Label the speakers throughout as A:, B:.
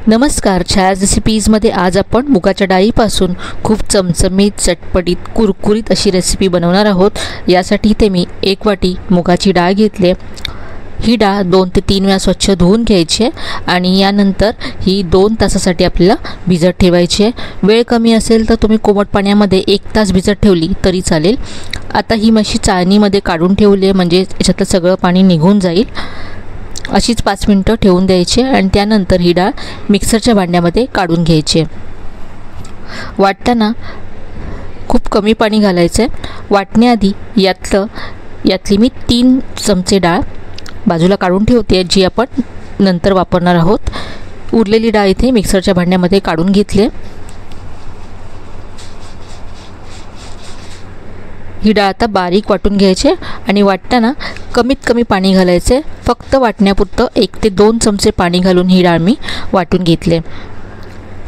A: नमस्कार, छायाज रेसिपीजमध्ये आज आपण मुगाच्या डाळीपासून खूप चमचमीत, चटपटीत, कुरकुरीत अशी रेसिपी बनवणार आहोत। यासाठी इथे मी 1 वाटी मुगाची डाळ घेतली। ही डाळ 2 ते 3 वेळा स्वच्छ धुवून घ्यायची आहे आणि यानंतर ही 2 तासासाठी आपल्याला भिजत ठेवायची आहे। वेळ कमी असेल तर तुम्ही कोमट पाण्यामध्ये 1 तास भिजत ठेवली तरी चालेल। आता ही मशी चाळणीमध्ये काढून ठेवली आहे, म्हणजे याच्यातलं सगळं पाणी निघून जाईल। अशीच 5 मिनिटं ठेवून द्यायची आणि त्यानंतर ही डाळ मिक्सरच्या भांड्यामध्ये काढून घ्यायची। वाटताना खूप कमी पाणी घालायचं आहे। वाटण्याआधी यातली मी 3 चमचे डाळ बाजूला काढून ठेवते, जी आपण नंतर वापरणार आहोत। उरलेली डाळ इथे मिक्सरच्या भांड्यामध्ये काढून घेतली। ही डाळ आता बारीक वाटून घ्यायची आणि वाटताना कमीत कमी पाणी घालायचे। फक्त वाटण्यापुरतं 1 ते 2 चमचे पाणी घालून ही डाळ मी वाटून घेतली।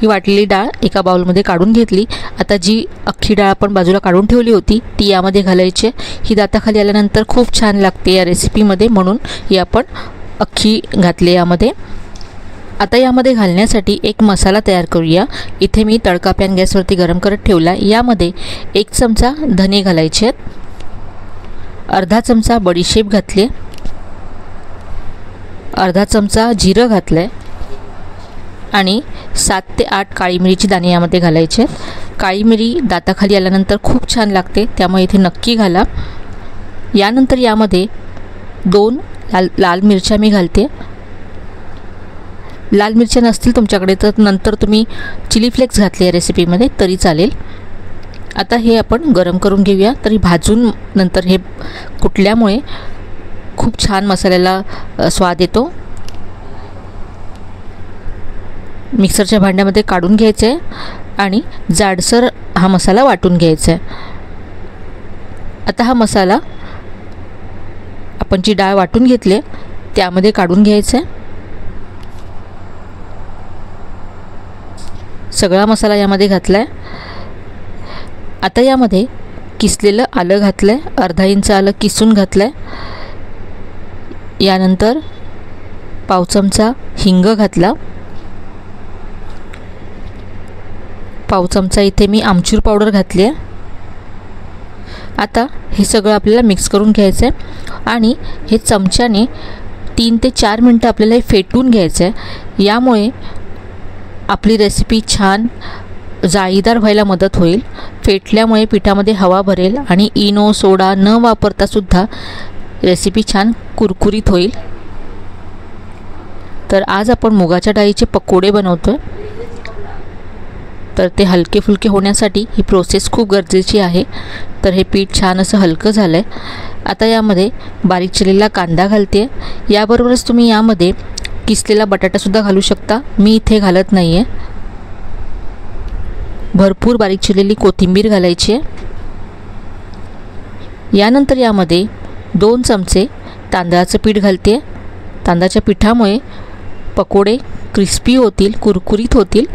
A: ही वाटलेली डाळ एका बाउलमध्ये काढून घेतली। आता जी अख्खी डाळ आपण बाजूला काढून ठेवली होती ती यामध्ये घालायची। ही दाताखाली आल्यानंतर खूप छान लागते या रेसिपीमध्ये, म्हणून ही आपण अख्खी घातली यामध्ये। आता यामध्ये घालण्यासाठी एक मसाला तयार करूया। इथे मी तडका पॅन गॅसवरती गरम करत ठेवला। यामध्ये 1 चमचा धने घालायचे आहेत, अर्धा चमचा बडीशेप घातली, अर्धा चमचा जिरं घातलंय आणि 7 ते 8 काळी मिरीची दाणे यामध्ये घालायचे आहेत। काळी मिरी दाताखाली आल्यानंतर खूप छान लागते, त्यामुळे इथे नक्की घाला। यानंतर यामध्ये 2 लाल मिरच्या मी घालते। लाल मिरच्या नसतील तुमच्याकडे तर नंतर तुम्ही चिली फ्लेक्स घातले या रेसिपीमध्ये तरी चालेल। आता हे आपण गरम करून घेऊया। तरी भाजून नंतर हे कुटल्यामुळे खूप छान मसाल्याला स्वाद येतो। मिक्सरच्या भांड्यामध्ये काढून घ्यायचे आणि जाडसर हा मसाला वाटून घ्यायचा आहे। आता हा मसाला आपण जी डाळ वाटून घेतली त्यामध्ये काढून घ्यायचा आहे। सगळा मसाला यामध्ये घातला आहे। आता यामध्ये किसलेलं आलं घातलं आहे, अर्धा इंच आलं किसून घातलं आहे। यानंतर पाव चमचा हिंग घातला, पाव चमचा इथे मी आमचूर पावडर घातली आहे। आता हे सगळं आपल्याला मिक्स करून घ्यायचं आहे आणि हे चमच्याने 3 ते 4 मिनटं आपल्याला हे फेटून घ्यायचं आहे। यामुळे आपली रेसिपी छान जाळीदार व्हायला मदत होईल। फेटल्यामुळे पिठामध्ये हवा भरेल आणि इनो सोडा न वापरता सुद्धा रेसिपी छान कुरकुरीत होईल। तर आज आपण मुगाच्या डाळीचे पकोडे बनवतोय, तर ते हलके फुलके होण्यासाठी ही प्रोसेस खूप गरजेची आहे। तर हे पीठ छान असं हलकं झालं आहे। आता यामध्ये बारीक चिरलेला कांदा घालते। याबरोबरच तुम्ही यामध्ये किसलेला बटाटासुद्धा घालू शकता, मी इथे घालत नाही आहे। भरपूर बारीक चिरलेली कोथिंबीर घालायची आहे। यानंतर यामध्ये 2 चमचे तांदळाचं पीठ घालते। तांदळाच्या पिठामुळे पकोडे क्रिस्पी होतील, कुरकुरीत होतील।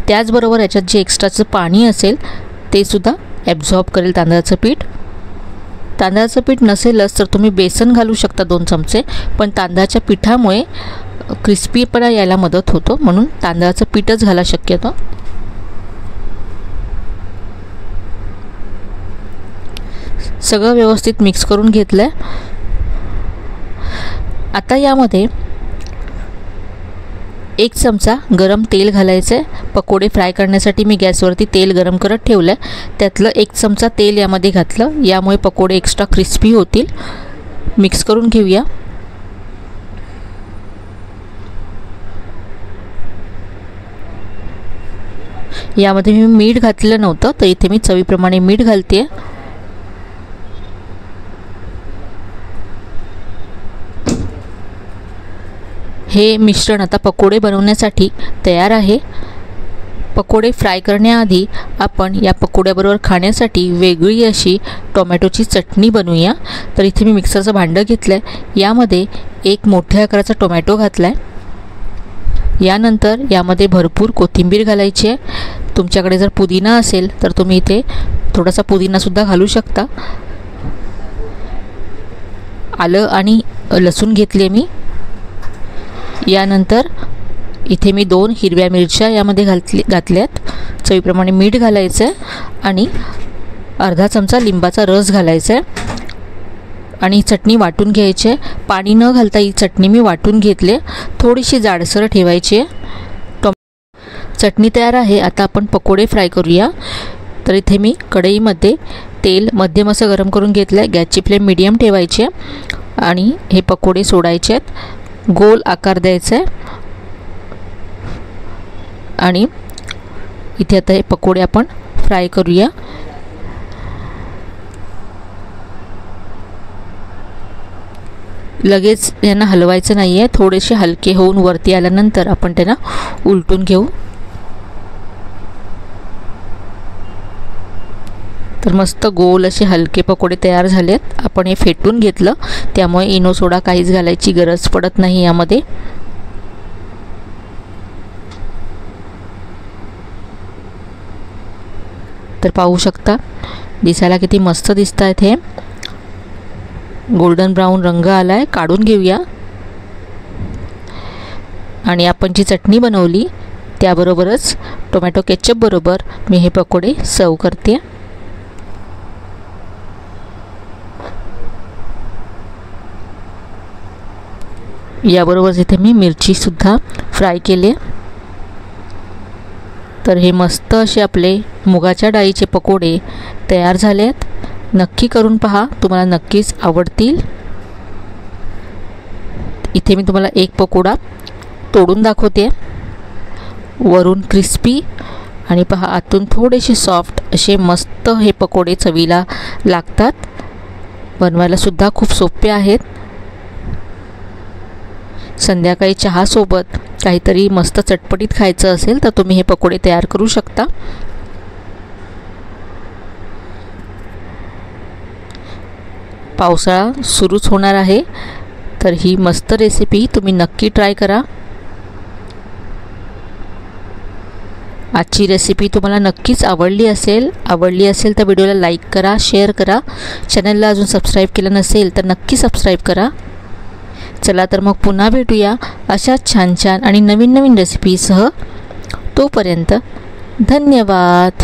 A: त्याचबरोबर याच्यात जे एक्स्ट्राचं पाणी असेल ते सुद्धा ॲब्झॉर्ब करेल तांदळाचं पीठ। तांदळाचं पीठ नसेलच तर तुम्ही बेसन घालू शकता 2 चमचे, पण तांदळाच्या पिठामुळे क्रिस्पीपणा यायला मदत होतो, म्हणून तांदळाचं पीठच घाला शक्यतो। सगळं व्यवस्थित मिक्स करून घेतलं आहे। आता यामध्ये 1 चमचा गरम तेल घालायचं आहे। पकोडे फ्राय करण्यासाठी मी गॅसवरती तेल गरम करत ठेवलं आहे, त्यातलं 1 चमचा तेल यामध्ये घातलं। यामुळे पकोडे एक्स्ट्रा क्रिस्पी होतील। मिक्स करून घेऊया। यामध्ये मी मीठ घातलं नव्हतं, तर इथे मी चवीप्रमाणे मीठ घालते। हे मिश्रण आता पकोडे बनवण्यासाठी तयार आहे। पकोडे फ्राय करण्याआधी आपण या पकोड्याबरोबर खाण्यासाठी वेगळी अशी टोमॅटोची चटणी बनवूया। तर इथे मी मिक्सरचं भांडं घेतलं आहे, यामध्ये 1 मोठ्या आकाराचा टोमॅटो घातला आहे। यानंतर यामध्ये भरपूर कोथिंबीर घालायची आहे। तुमच्याकडे जर पुदिना असेल तर तुम्ही इथे थोडासा पुदिनासुद्धा घालू शकता। आलं आणि लसूण घेतले मी। यानंतर इथे मी 2 हिरव्या मिरच्या यामध्ये घातल्यात. चवीप्रमाणे मीठ घालायचं आहे आणि अर्धा चमचा लिंबाचा रस घालायचा आहे आणि ही चटणी वाटून घ्यायची आहे. पाणी न घालता ही चटणी मी वाटून घेतले. थोडीशी जाडसर ठेवायची आहे. चटणी तयार आहे. आता आपण पकोडे फ्राय करूया. तर इथे मी कढईमध्ये तेल मध्यम असं गरम करून घेतलं आहे. गॅसची फ्लेम मीडियम ठेवायची आहे आणि हे पकोडे सोडायचे आहेत. गोल आकार द्यायचा आहे आणि इथे आता हे पकोडे आपण फ्राय करूया. लगेच यांना हलवायचं नाही आहे. थोडेसे हलके होऊन वरती आल्यानंतर आपण त्यांना उलटून घेऊ. तर मस्त गोल असे हलके पकोडे तयार झालेत. आपण हे फेटून घेतलं, त्यामुळे इनो सोडा काहीच घालायची गरज पडत नाही यामध्ये. तर पाहू शकता दिसायला किती मस्त दिसत आहेत. हे गोल्डन ब्राऊन रंग आला आहे. काढून घेऊया आणि आपण जी चटणी बनवली त्याबरोबरच टोमॅटो केचप बरोबर मी हे पकोडे सर्व करते. याबरोबर इथे मी मिरचीसुद्धा फ्राय केली. तर हे मस्त असे आपले मुगाच्या डाळीचे पकोडे तयार झाले आहेत. नक्की करून पहा, तुम्हाला नक्कीच आवडतील. इथे मी तुम्हाला एक पकोडा तोडून दाखवते. वरून क्रिस्पी आणि पहा आतून थोडेसे सॉफ्ट असे मस्त हे पकोडे चवीला लागतात. बनवायला सुद्धा खूप सोपे आहेत. संध्याकाळी चहासोबत काहीतरी मस्त चटपटीत खायचं असेल तर तुम्ही हे पकोडे तयार करू शकता. पावसाळा सुरूच होणार आहे, तर ही मस्त रेसिपी तुम्ही नक्की ट्राय करा. आजची रेसिपी तुम्हाला नक्कीच आवडली असेल तर व्हिडिओला लाईक करा, शेअर करा. चॅनलला अजून सबस्क्राईब केलं नसेल तर नक्की सबस्क्राईब करा. चला तर मग पुन्हा भेटूया अशाच छान छान आणि नवीन नवीन रेसिपीसह. तोपर्यंत धन्यवाद.